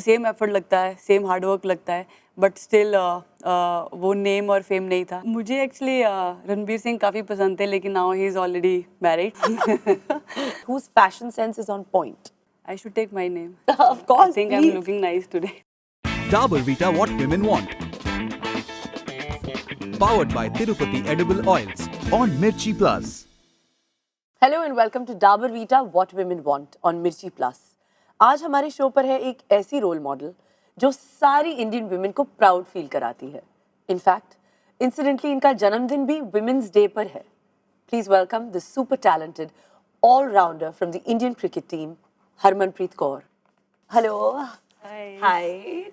Same effort लगता है, same hard work लगता है, बट स्टिल वो नेम और फेम नहीं था। मुझे एक्चुअली रणबीर सिंह काफ़ी पसंद थे, लेकिन now he is already married. Whose fashion sense is on point? I should take my name. Of course, I think please. I'm looking nice today. Dabur Vita What Women Want. Powered by Tirupati Edible Oils on Mirchi Plus. Hello and welcome to Dabur Vita What Women Want on Mirchi Plus. आज हमारे show पर है एक ऐसी role model जो सारी Indian women को proud feel कराती है। इनफैक्ट इंसिडेंटली इनका जन्मदिन भी वुमेन्स डे पर है। Please welcome the super talented allrounder from the Indian cricket team, Harmanpreet Kaur. Hello. Hi. Hi,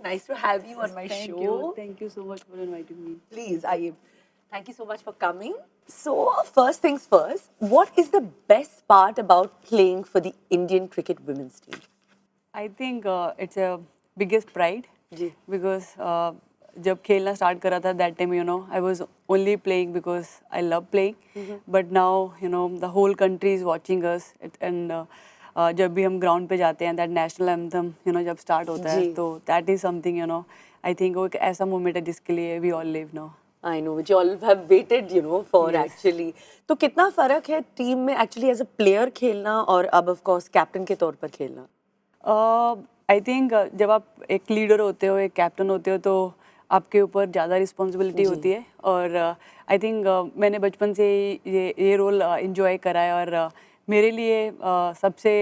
nice to have you on my Thank show. you. Thank you so much for inviting me. Please, thank you so much for coming. So, first things first, what is the best part about playing for the Indian cricket women's team? I think it's a biggest pride. जी. Because जब खेलना start करा था that time, I was only playing because I love playing. But now, the whole country is watching us, and जब भी हम ground पे जाते हैं, दैट नेशनल एंथम जब स्टार्ट होता है, तो that is something I think वो एक ऐसा मोमेंट है जिसके लिए we all live now. I know, which you all have waited, for actually. तो कितना फर्क है टीम में एक्चुअली एज अ प्लेयर खेलना और अब ऑफ कोर्स कैप्टन के तौर पर खेलना? आई थिंक जब आप एक लीडर होते हो, एक कैप्टन होते हो, तो आपके ऊपर ज़्यादा रिस्पॉन्सिबिलिटी होती है। और आई थिंक मैंने बचपन से ये रोल इंजॉय करा है, और मेरे लिए सबसे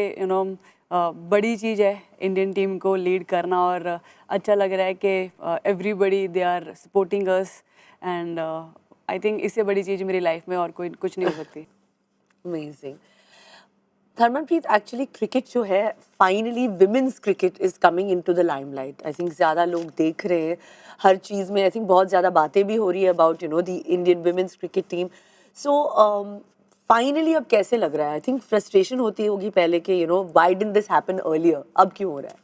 बड़ी चीज़ है इंडियन टीम को लीड करना, और अच्छा लग रहा है कि everybody they are supporting us, and I think इससे बड़ी चीज़ मेरी लाइफ में और कोई कुछ नहीं हो सकती। अमेजिंग। हरमनप्रीत, एक्चुअली क्रिकेट जो है, finally women's cricket is coming into the limelight. I think ज़्यादा लोग देख रहे हैं हर चीज़ में। आई थिंक बहुत ज़्यादा बातें भी हो रही है about the Indian women's cricket team. So finally अब कैसे लग रहा है? आई थिंक फ्रस्ट्रेशन होती होगी पहले कि why didn't this happen earlier, अब क्यों हो रहा है?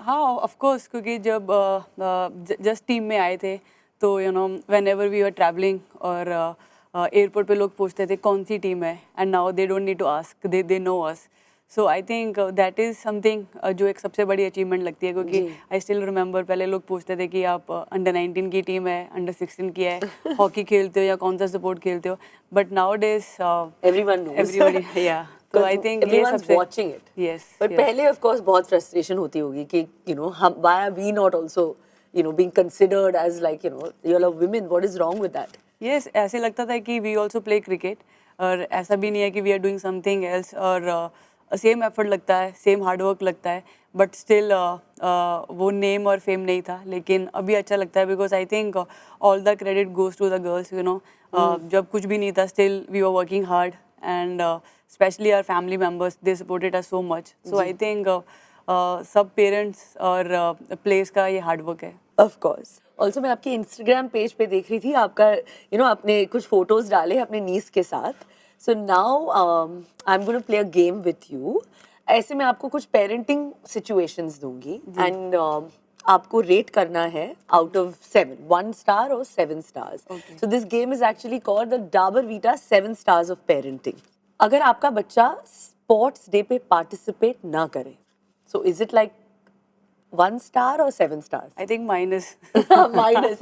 हाँ, ऑफ कोर्स, क्योंकि जब जस्ट टीम में आए थे, तो whenever we are travelling और एयरपोर्ट पे लोग पूछते थे कौन सी टीम है, and now they don't need to ask, they know us. So I think that is something जो एक सबसे बड़ी अचीवमेंट लगती है, क्योंकि आई स्टिल रिमेंबर पहले लोग पूछते थे कि आप अंडर 19 की टीम है, अंडर 16 की है, हॉकी खेलते हो या कौन सा स्पोर्ट खेलते हो, बट नाउ डेज एवरीबडी, या तो आई थिंक ये सबसे वाचिंग इट। यस, बट पहले ऑफ कोर्स बहुत फ्रस्ट्रेशन होती होगी कि हम why are we not also being considered as like you're a women, what is wrong with that? Yes, ऐसे लगता था कि we also play cricket, और ऐसा भी नहीं है कि we are doing something else, और सेम एफर्ट लगता है, सेम हार्ड वर्क लगता है, बट स्टिल वो नेम और फेम नहीं था। लेकिन अभी अच्छा लगता है, because I think all the credit goes to the girls. जब कुछ भी नहीं था, still we were working hard, and specially our family members, they supported us so much. So I think सब पेरेंट्स और प्लेयर्स का ये हार्ड वर्क है। Of course. ऑल्सो मैं आपके इंस्टाग्राम पेज पे देख रही थी, आपका आपने कुछ फोटोज डाले अपने नीस के साथ। So now I am going to play a game with you. ऐसे मैं आपको कुछ पेरेंटिंग सिचुएशंस दूंगी, एंड आपको रेट करना है आउट ऑफ 7, 1 स्टार और 7 stars. So this game is actually called the Dabur Vita 7 stars of parenting. अगर आपका बच्चा स्पोर्ट्स डे पे पार्टिसिपेट ना करे, so is it like 1 star or 7 stars? I think minus. Minus.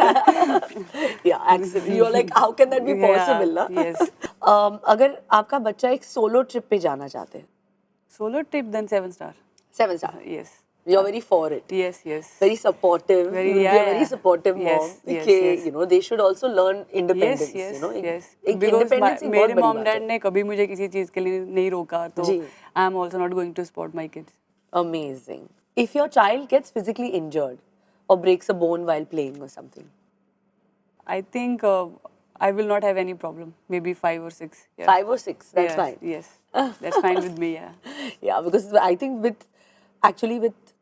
Yeah, actually, you're like, how can that be possible? Yeah, yes. अगर आपका बच्चा एक सोलो ट्रिप पे जाना चाहते हैं, Solo trip, then 7 star. 7 star. Yes. You're very for it. Yes, yes. Very supportive. Very, You'll yeah, be a very yeah. supportive Yes, mom. yes, कि, yes. they should also learn independence. Yes, yes, yes. एक Because independence एक मेरे बहुत बड़ी mom बात है। dad ने कभी मुझे किसी चीज़ के लिए नहीं रोका, तो जी। I am also not going to support my kids. Amazing. If your child gets physically injured or breaks a bone while playing or something, I think I will not have any problem. Maybe 5 or 6. Yeah. 5 or 6, that's Yes, fine. Yes, that's fine with me. Yeah. Yeah, because I think with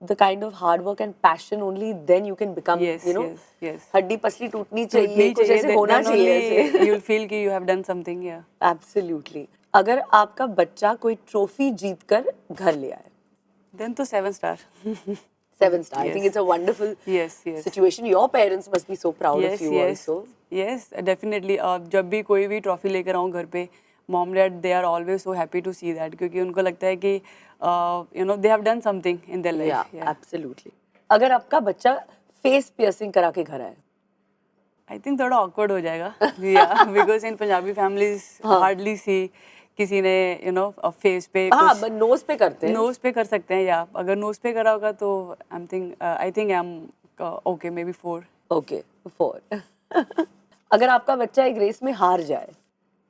the kind of hard work and passion, only then you can become, Yes, yes, yes. हड्डी पसली टूटनी टूटनी चाहिए, कुछ ऐसे होना then चाहिए only ऐसे। you'll feel कि you have done something. Yeah. Absolutely. अगर आपका बच्चा कोई ट्रॉफी जीत कर घर ले आए, Then to 7 star. 7 star. I Yes. think it's a wonderful Yes, yes. situation. Your parents must be so proud Yes, of you yes. also. Yes, definitely. जब भी कोई भी ट्रॉफी लेकर आऊँ घर पे, mom dad they are always so happy to see that क्योंकि उनको लगता है कि they have done something in their life. Yeah, absolutely. अगर आपका बच्चा फेस पियर्सिंग करा के घर आए, I think थोड़ा awkward हो जाएगा. Yeah, because in Punjabi families hardly see किसी ने फेस पे हाँ, कुछ बट नोज पे करते हैं. नोज पे कर सकते हैं या अगर नोज पे करा होगा तो I think I am okay may be 4. Okay, 4. अगर आपका बच्चा एक रेस में हार जाए,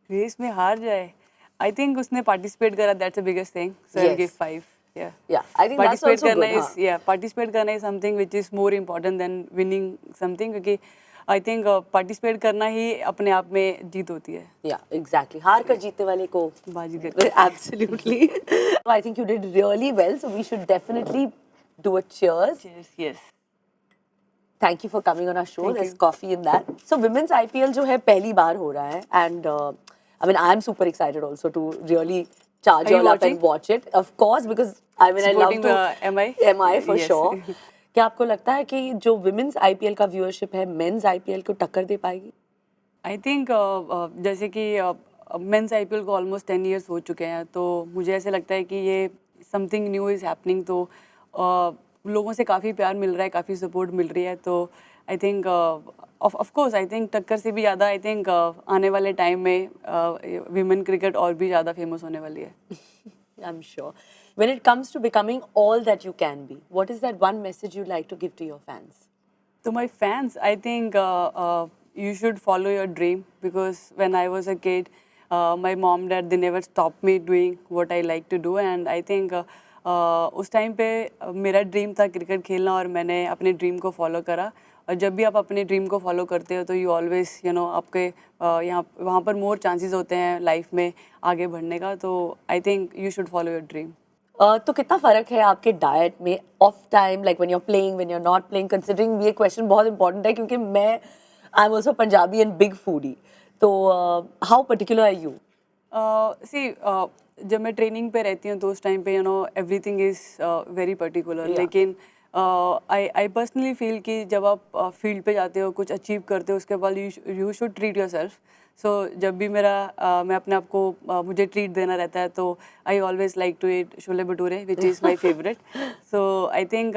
रेस में हार जाए आई थिंक उसने पार्टिसिपेट करा that's the biggest thing so I give 5. yeah, I think that's participate also करना good. इज पार्टिसिपेट करना is something which is more important then winning something क्योंकि आई थिंक पार्टिसिपेट करना ही अपने आप में जीत होती है. Yeah, exactly. हार कर जीतने वाले को बाजीगर. absolutely. So I think you did really well. So we should definitely do a cheers. Yes. Thank you for coming on our show. Thank There's you. coffee in that. So women's IPL जो है पहली बार हो रहा है and I mean I'm super excited also to really charge Are you all up watching? and watch it. Of course because I mean Supporting, I love to MI? MI for Yes. sure. क्या आपको लगता है कि जो women's IPL का viewership है men's IPL को टक्कर दे पाएगी? आई थिंक जैसे कि मेंस आईपीएल को ऑलमोस्ट 10 इयर्स हो चुके हैं तो मुझे ऐसे लगता है कि ये समथिंग न्यू इज़ हैपनिंग तो लोगों से काफ़ी प्यार मिल रहा है काफ़ी सपोर्ट मिल रही है तो I think of course I think टक्कर से भी ज़्यादा आई थिंक आने वाले टाइम में विमेन क्रिकेट और भी ज़्यादा फेमस होने वाली है. I'm sure. When it comes to becoming all that you can be, what is that one message you'd like to give to your fans? To my fans, I think you should follow your dream because when I was a kid, my mom, dad, they never stopped me doing what I like to do, and I think उस time पे मेरा dream था cricket खेलना और मैंने अपने dream को follow करा और जब भी आप अपने ड्रीम को फॉलो करते हो तो यू ऑलवेज आपके यहाँ वहाँ पर मोर चांसेस होते हैं लाइफ में आगे बढ़ने का तो I think you should follow your dream. तो कितना फर्क है आपके डाइट में off time like when you are playing when you are not playing considering ये क्वेश्चन बहुत इंपॉर्टेंट है क्योंकि मैं I am also Punjabi and big foodie तो how particular are you? See जब मैं ट्रेनिंग पे रहती हूँ तो उस टाइम पे एवरीथिंग इज़ वेरी पर्टिकुलर लेकिन आई पर्सनली फील कि जब आप फील्ड पे जाते हो कुछ अचीव करते हो उसके बाद you should treat yourself. So जब भी मैं अपने आप को मुझे ट्रीट देना रहता है तो I always like to eat chole bhature which is my favourite. So I think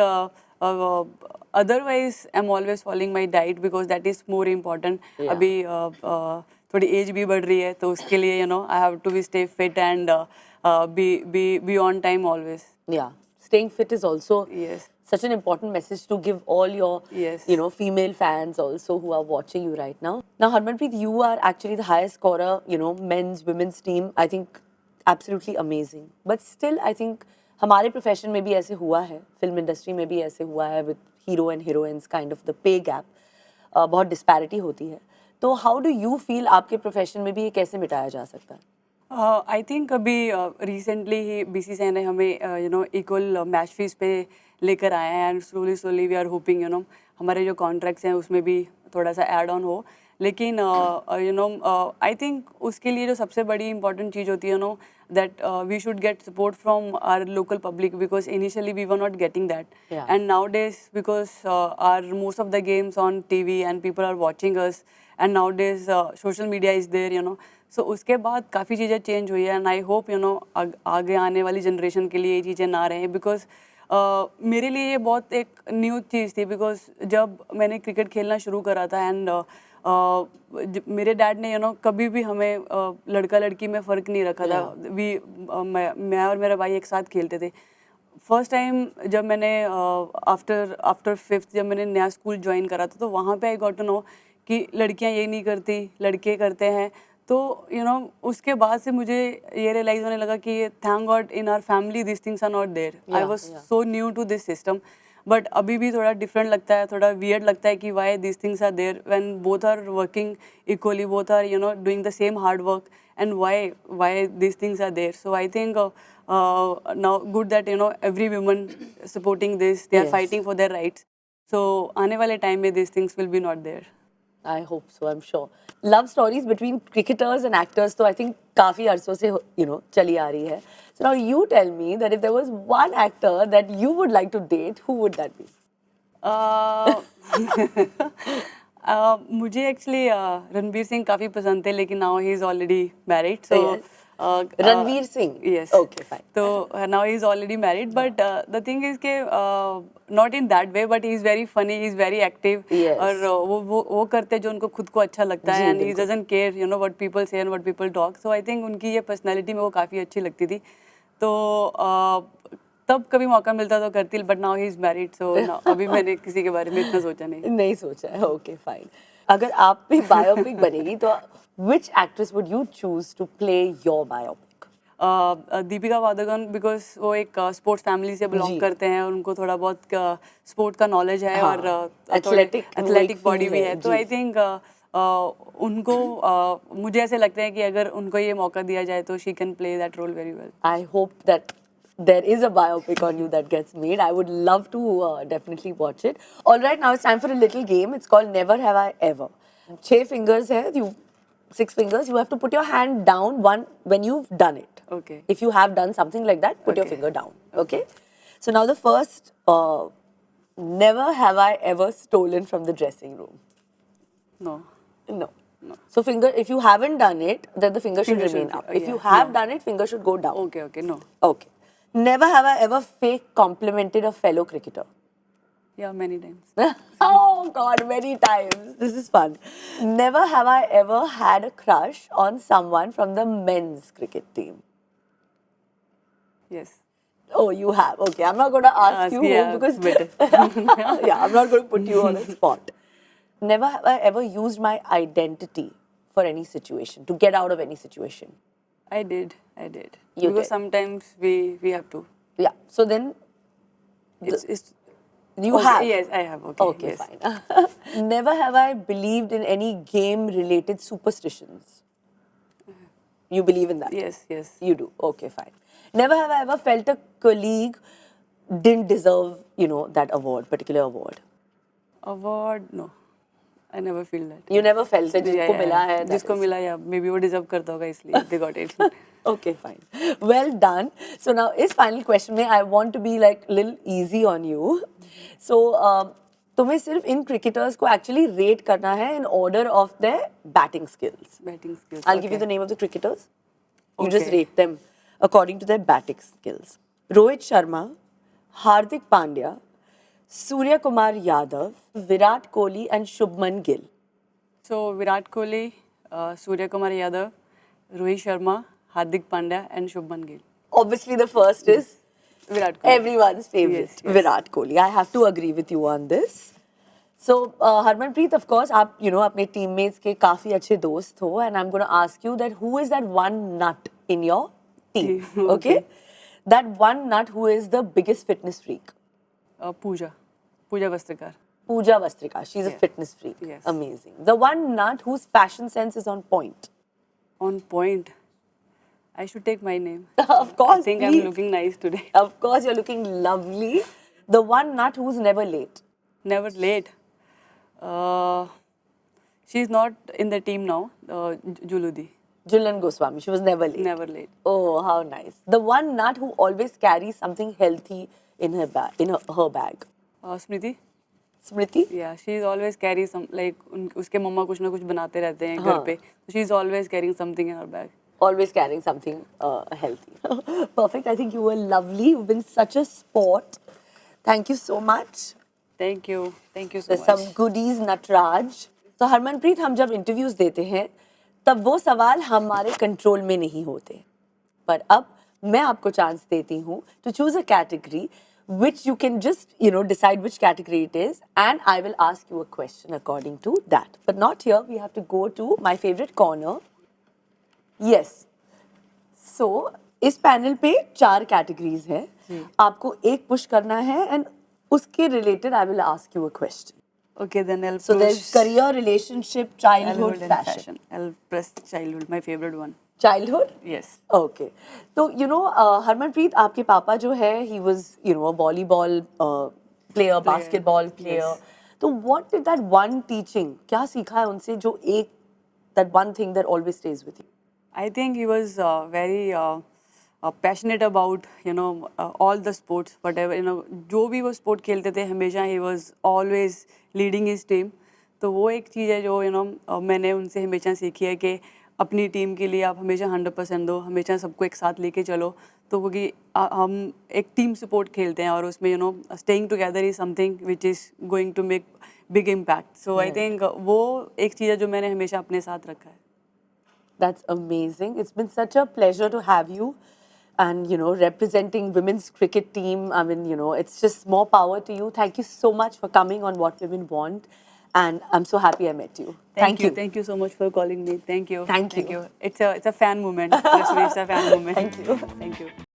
otherwise I am always following my diet because that is more important. अभी थोड़ी एज भी बढ़ रही है तो उसके लिए I have to be stay fit and be on time always. Yeah, staying fit is also Yes. such an important message to give all your Yes. female fans also who are watching you right now. Now Harmanpreet, you are actually the highest scorer, men's women's team. I think absolutely amazing. But still I think हमारे profession में भी ऐसे हुआ है, film industry में भी ऐसे हुआ है with hero and heroines kind of the pay gap. बहुत डिस्पैरिटी होती है. तो हाउ डू यू फील आपके प्रोफेशन में भी ये कैसे मिटाया जा सकता है? आई थिंक अभी रिसेंटली ही बीसीसीआई ने हमें इक्वल मैच फीस पे लेकर आए हैं and slowly we are hoping हमारे जो कॉन्ट्रैक्ट्स हैं उसमें भी थोड़ा सा ऐड ऑन हो लेकिन आई थिंक उसके लिए जो सबसे बड़ी इंपॉर्टेंट चीज़ होती है that we should get support from our local public because initially we were not getting that. Yeah. And nowadays because our most of the games on TV and people are watching us and nowadays social media is there so उसके बाद काफ़ी चीज़ें change हुई है and I hope आगे आने वाली generation के लिए ये चीज़ें ना रहें because मेरे लिए ये बहुत एक न्यू चीज़ थी बिकॉज जब मैंने क्रिकेट खेलना शुरू करा था एंड मेरे डैड ने कभी भी हमें लड़का लड़की में फ़र्क नहीं रखा था. मैं और मेरा भाई एक साथ खेलते थे. फर्स्ट टाइम जब मैंने आफ्टर 5th जब मैंने नया स्कूल ज्वाइन करा था तो वहाँ पे आई गॉट टू नो कि लड़कियाँ ये नहीं करती लड़के करते हैं. तो उसके बाद से मुझे ये रियलाइज़ होने लगा कि thank god in our family this things are not there. I was so new to this system but अभी भी थोड़ा डिफरेंट लगता है थोड़ा वियर्ड लगता है कि why this things are there when both are working equally both are doing the same hard work and why this things are there. So I think now good that every woman supporting this they are fighting for their rights. So आने वाले time में these things will be not there. I hope so, I'm sure. Love stories between cricketers and actors तो I think काफी अरसों से चली आ रही है. So now you tell me that if there was one actor that you would like to date, who would that be? मुझे actually Ranbir Singh काफ़ी पसंद थे, लेकिन now he is already married, so Yes. Ranveer Singh? Yes. Okay, fine. So now he's already married, but the thing is कि not in that way, but he's very funny, he's very active. Yes. और वो करते हैं जो उनको खुद को अच्छा लगता जी, है, and he बिल्कुल। doesn't care, you know, what people say and what people talk. So I think उनकी ये personality में वो काफ़ी अच्छी लगती थी. तो तब कभी मौका मिलता तो करती, but now he's married, so now अभी मैंने किसी के बारे में इतना सोचा नहीं. नहीं सोचा है. Okay, fine. अगर आप पे बायोपिक बनेगी तो which actress would you choose to play your biopic? Deepika Padukone, because वो एक स्पोर्ट्स फैमिली से जी। बिलोंग करते हैं और उनको थोड़ा बहुत स्पोर्ट का नॉलेज है, हाँ, और athletic वो एक एथलेटिक बॉडी feel भी है, है, तो जी। आई थिंक उनको मुझे ऐसे लगता है कि अगर उनको ये मौका दिया जाए तो she can play that role very well. I hope that there is a biopic on you that gets made. I would love to definitely watch it. All right, now it's time for a little game. It's called Never Have I Ever. 6 fingers है, 6 fingers. You have to put your hand down one when you've done it. Okay. If you have done something like that, put your Okay. finger down. Okay. So now the first, never have I ever stolen from the dressing room. No. No. So finger, if you haven't done it, then the finger should Finger remain should up. be- If you yeah, have no. done it, finger should go down. Okay okay, no. Okay. Never have I ever fake complimented a fellow cricketer. या many times. Oh God, many times. This is fun. Never have I ever had a crush on someone from the men's cricket team. Yes. Oh, you have. Okay, I'm not going to ask Ask, you yeah, because better. yeah, I'm not going to put you on the spot. Never have I ever used my identity for any situation to get out of any situation. I did. You Because did. sometimes we have to. Yeah. So then It's you okay, have. Yes, I have. Okay. Okay, yes. fine. Never have I believed in any game-related superstitions. You believe in that? Yes, yes. You do. Okay, fine. Never have I ever felt a colleague didn't deserve, that award, particular award. Award, no. I never feel that. You never felt it. Yeah, जिसको yeah, मिला yeah. है. that जिसको is- मिला, या maybe वो deserve करता होगा इसलिए they got it. Okay, fine. Well done. So now, इस final question में I want to be like little easy on you. So तुम्हें सिर्फ इन cricketers को actually rate करना है in order of their batting skills. Batting skills. I'll give you the name of the cricketers. You just Okay. rate them according to their batting skills. Rohit Sharma, Hardik Pandya, Surya Kumar Yadav, Virat Kohli and Shubman Gill. So Virat Kohli, Surya Kumar Yadav, Rohit Sharma, Hardik Pandya and Shubman Gill. Obviously the first is Virat Kohli. everyone's favorite, Yes, yes. Virat Kohli. I have to agree with you on this. So Harmanpreet, of course, आप अपने teammates के काफी अच्छे दोस्त हो, and I'm going to ask you that who is that one nut in your team? Okay. Okay. That one nut who is the biggest fitness freak. Pooja Vastrikar. Pooja Vastrika. She's a Yeah. fitness freak. Yes. Amazing. The one nut whose fashion sense is on point. On point. I should take my name. Of course, I think please. I'm looking nice today. Of course, you're looking lovely. The one nut who's never late. Never late. She's not in the team now. Juludi. Julan Goswami. She was never late. Never late. Oh, how nice. The one nut who always carries something healthy in her bag. Her bag. Smriti. Smriti? Yeah, she's always carry some, like उसके मम्मा कुछ ना कुछ बनाते रहते हैं हाँ. घर पे. So she's always carrying something in her bag. Always carrying something healthy. Perfect. I think you were lovely. You've been such a sport. Thank you so much. Thank you. Thank you so There's much. some goodies, Natraj. So Harmanpreet, हम जब interviews देते हैं तब वो सवाल हमारे control में नहीं होते, पर अब मैं आपको चांस देती हूँ to choose a category which you can just decide which category it is, and I will ask you a question according to that. But not here. We have to go to my favorite corner. Yes. So इस panel पे 4 categories हैं. आपको एक push करना है and उसके related I will ask you a question. Okay, then I'll So push there's career, relationship, childhood, childhood and fashion. I'll press childhood, my favorite one. Childhood? Yes. Okay. So Harmanpreet, आपके पापा जो है, he was a volleyball player, basketball player. Yes. तो what did that one teaching, क्या सीखा है उनसे जो एक, that one thing that always stays with you? I think he was very passionate about all the sports, whatever जो भी वो sport खेलते थे हमेशा he was always leading his team. तो वो एक चीज़ है जो मैंने उनसे हमेशा सीखी है कि अपनी टीम के लिए आप हमेशा 100% दो, हमेशा सबको एक साथ लेके चलो। तो क्योंकि हम एक टीम सपोर्ट खेलते हैं और उसमें staying together is something which is going to make big impact. So I think वो एक चीज़ है जो मैंने हमेशा अपने साथ रखा है। That's amazing. It's been such a pleasure to have you. And, representing women's cricket team, I mean, it's just more power to you. Thank you so much for coming on What Women Want. And I'm so happy I met you. Thank you. Thank you so much for calling me. Thank you. Thank you. It's a fan moment. Trust me, it's a fan moment. Thank you. Thank you.